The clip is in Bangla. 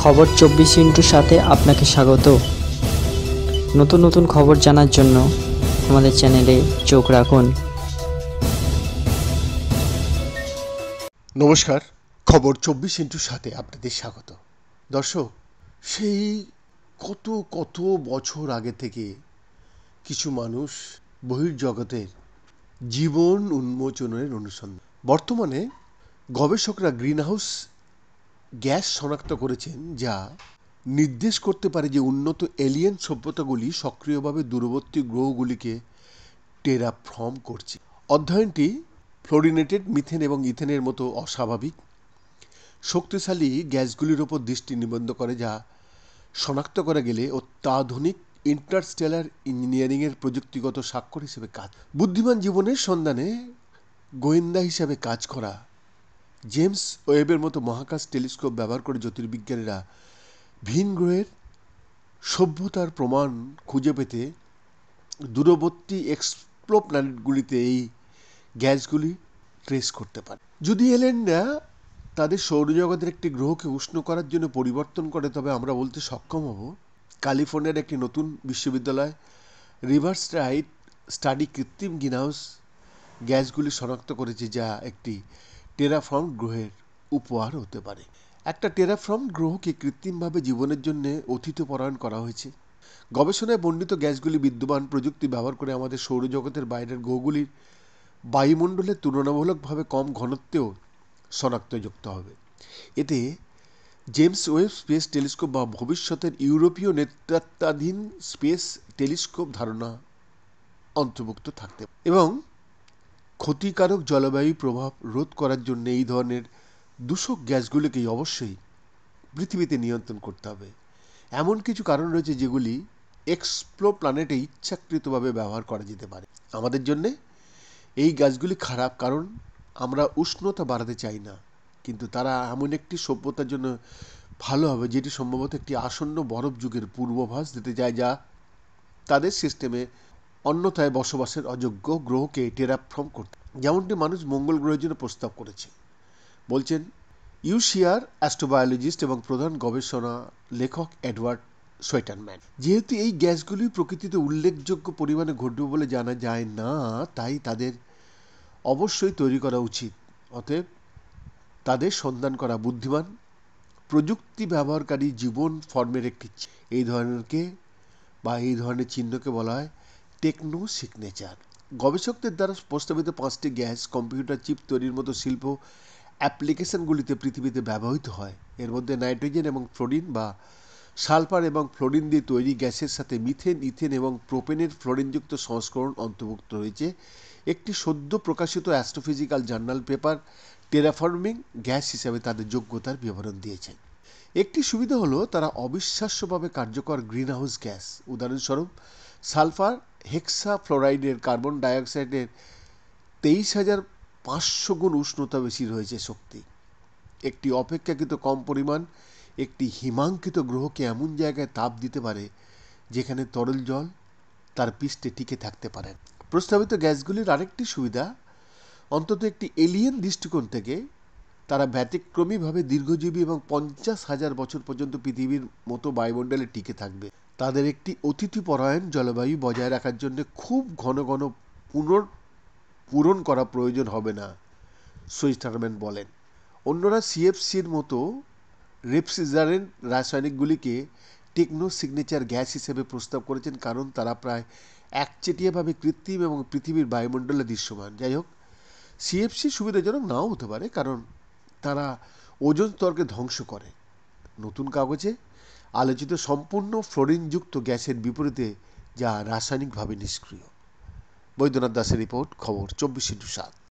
খবর 24 সাথে আপনাকে স্বাগত। নতুন নতুন খবর জানার জন্য আমাদের চ্যানেলে চোখ রাখুন। নমস্কার, খবর 24 আপনাদের স্বাগত। দর্শক, সেই কত কত বছর আগে থেকে কিছু মানুষ বহির্জগতের জীবন উন্মোচনের অনুসন্ধান। বর্তমানে গবেষকরা গ্রিনহাউস গ্যাস শনাক্ত করেছেন, যা নির্দেশ করতে পারে যে উন্নত এলিয়েন সভ্যতাগুলি সক্রিয়ভাবে দূরবর্তী গ্রহগুলিকে টেরাফর্ম করছে। অধ্যয়নটি ফ্লোরিনেটেড মিথেন এবং ইথেনের মতো অস্বাভাবিক শক্তিশালী গ্যাসগুলির ওপর দৃষ্টি নিবদ্ধ করে, যা শনাক্ত করা গেলে অত্যাধুনিক ইন্টারস্টেলার ইঞ্জিনিয়ারিংয়ের প্রযুক্তিগত স্বাক্ষর হিসেবে কাজ। বুদ্ধিমান জীবনের সন্ধানে গোয়েন্দা হিসাবে কাজ করা জেমস ওয়েবের মতো মহাকাশ টেলিস্কোপ ব্যবহার করে জ্যোতির্বিজ্ঞানীরা ভিন গ্রহের সভ্যতার প্রমাণ খুঁজে পেতে দূরবর্তী এক্সপ্লোপ্ল্যানেটগুলিতে এই গ্যাসগুলি ট্রেস করতে পারে। যদি এলিয়েনরা তাদের সৌরজগতের একটি গ্রহকে উষ্ণ করার জন্য পরিবর্তন করে, তবে আমরা বলতে সক্ষম হব ক্যালিফোর্নিয়ার একটি নতুন বিশ্ববিদ্যালয় রিভারসাইড স্টাডি কৃত্রিম গ্রিনহাউস গ্যাসগুলি শনাক্ত করেছে, যা একটি টেরাফর্ম গ্রহের উপহার হতে পারে। একটা টেরাফর্ম গ্রহকে কৃত্রিমভাবে জীবনের জন্য অতিথিপরায়ণ করা হয়েছে। গবেষণায় বর্ণিত গ্যাসগুলি বিদ্যমান প্রযুক্তি ব্যবহার করে আমাদের সৌরজগতের বাইরের গ্রহগুলির বায়ুমণ্ডলের তুলনামূলকভাবে কম ঘনত্বেও শনাক্তযুক্ত হবে। এতে জেমস ওয়েব স্পেস টেলিস্কোপ বা ভবিষ্যতের ইউরোপীয় নেতৃত্বাধীন স্পেস টেলিস্কোপ ধারণা অন্তর্ভুক্ত থাকতে এবং ক্ষতিকারক জলবায়ু প্রভাব রোধ করার জন্য এই ধরনের দূষক গ্যাসগুলিকেই অবশ্যই পৃথিবীতে নিয়ন্ত্রণ করতে হবে। এমন কিছু কারণ রয়েছে যেগুলি এক্সপ্লোপ্ল্যানেটে ইচ্ছাকৃতভাবে ব্যবহার করা যেতে পারে। আমাদের জন্যে এই গ্যাসগুলি খারাপ, কারণ আমরা উষ্ণতা বাড়াতে চাই না, কিন্তু তারা এমন একটি সভ্যতার জন্য ভালো হবে যেটি সম্ভবত একটি আসন্ন বরফ যুগের পূর্বাভাস দিতে চায়, যা তাদের সিস্টেমে অন্যথায় বসবাসের অযোগ্য গ্রহকে টেরাফর্ম করতে, যেমনটি মানুষ মঙ্গল গ্রহের জন্য প্রস্তাব করেছে, বলছেন ইউসিআর অ্যাস্ট্রোবায়োলজিস্ট এবং প্রধান গবেষণা লেখক এডওয়ার্ড সোয়েটারম্যান। যেহেতু এই গ্যাসগুলি প্রকৃতিতে উল্লেখযোগ্য পরিমাণে ঘটবে বলে জানা যায় না, তাই তাদের অবশ্যই তৈরি করা উচিত। অতএব তাদের সন্ধান করা বুদ্ধিমান প্রযুক্তি ব্যবহারকারী জীবন ফর্মের একটি এই ধরনের চিহ্নকে বলা হয় টেকনো সিগনেচার। গবেষকদের দ্বারা প্রস্তাবিত 5টি গ্যাস কম্পিউটার চিপ তৈরির মতো শিল্প অ্যাপ্লিকেশনগুলিতে পৃথিবীতে ব্যবহৃত হয়। এর মধ্যে নাইট্রোজেন এবং ফ্লোরিন বা সালফার এবং ফ্লোরিন দিয়ে তৈরি গ্যাসের সাথে মিথেন, ইথেন এবং প্রোপেনের ফ্লোরিনযুক্ত সংস্করণ অন্তর্ভুক্ত রয়েছে। একটি সদ্য প্রকাশিত astrophysical journal paper terraforming gas হিসাবে তাদের যোগ্যতার বিবরণ দিয়েছে। একটি সুবিধা হলো তারা অবিশ্বাস্যভাবে কার্যকর গ্রিনহাউস গ্যাস। উদাহরণস্বরূপ, সালফার হেক্সাফ্লোরাইডের কার্বন ডাইঅক্সাইডের 23,500 গুণ উষ্ণতা বেশি রয়েছে শক্তি। একটি অপেক্ষাকৃত কম পরিমাণ একটি হিমাঙ্কিত গ্রহকে এমন জায়গায় তাপ দিতে পারে যেখানে তরল জল তার পৃষ্ঠে টিকে থাকতে পারে। প্রস্তাবিত গ্যাসগুলির আরেকটি সুবিধা, অন্তত একটি এলিয়েন দৃষ্টিকোণ থেকে তারা ব্যতিক্রমীভাবে দীর্ঘজীবী এবং 50,000 বছর পর্যন্ত পৃথিবীর মতো বায়ুমণ্ডলে টিকে থাকবে। তাদের একটি অতিথিপরায়ণ জলবায়ু বজায় রাখার জন্য খুব ঘন ঘন পূরণ করা প্রয়োজন হবে না, সোয়েটারম্যান বলেন। অন্যরা সিএফসির মতো রেফ্রিজারেন্ট রাসায়নিকগুলিকে টেকনো সিগনেচার গ্যাস হিসেবে প্রস্তাব করেছেন, কারণ তারা প্রায় একচেটিয়াভাবে কৃত্রিম এবং পৃথিবীর বায়ুমণ্ডলে দৃশ্যমান। যাই হোক, সিএফসি সুবিধাজনক নাও হতে পারে, কারণ তারা ওজোন স্তরকে ধ্বংস করে। নতুন কাগজে আলোচিত সম্পূর্ণ ফ্লোরিনযুক্ত গ্যাসের বিপরীতে, যা রাসায়নিকভাবে নিষ্ক্রিয়। বৈদ্যনাথ দাসের রিপোর্ট, খবর 24/7।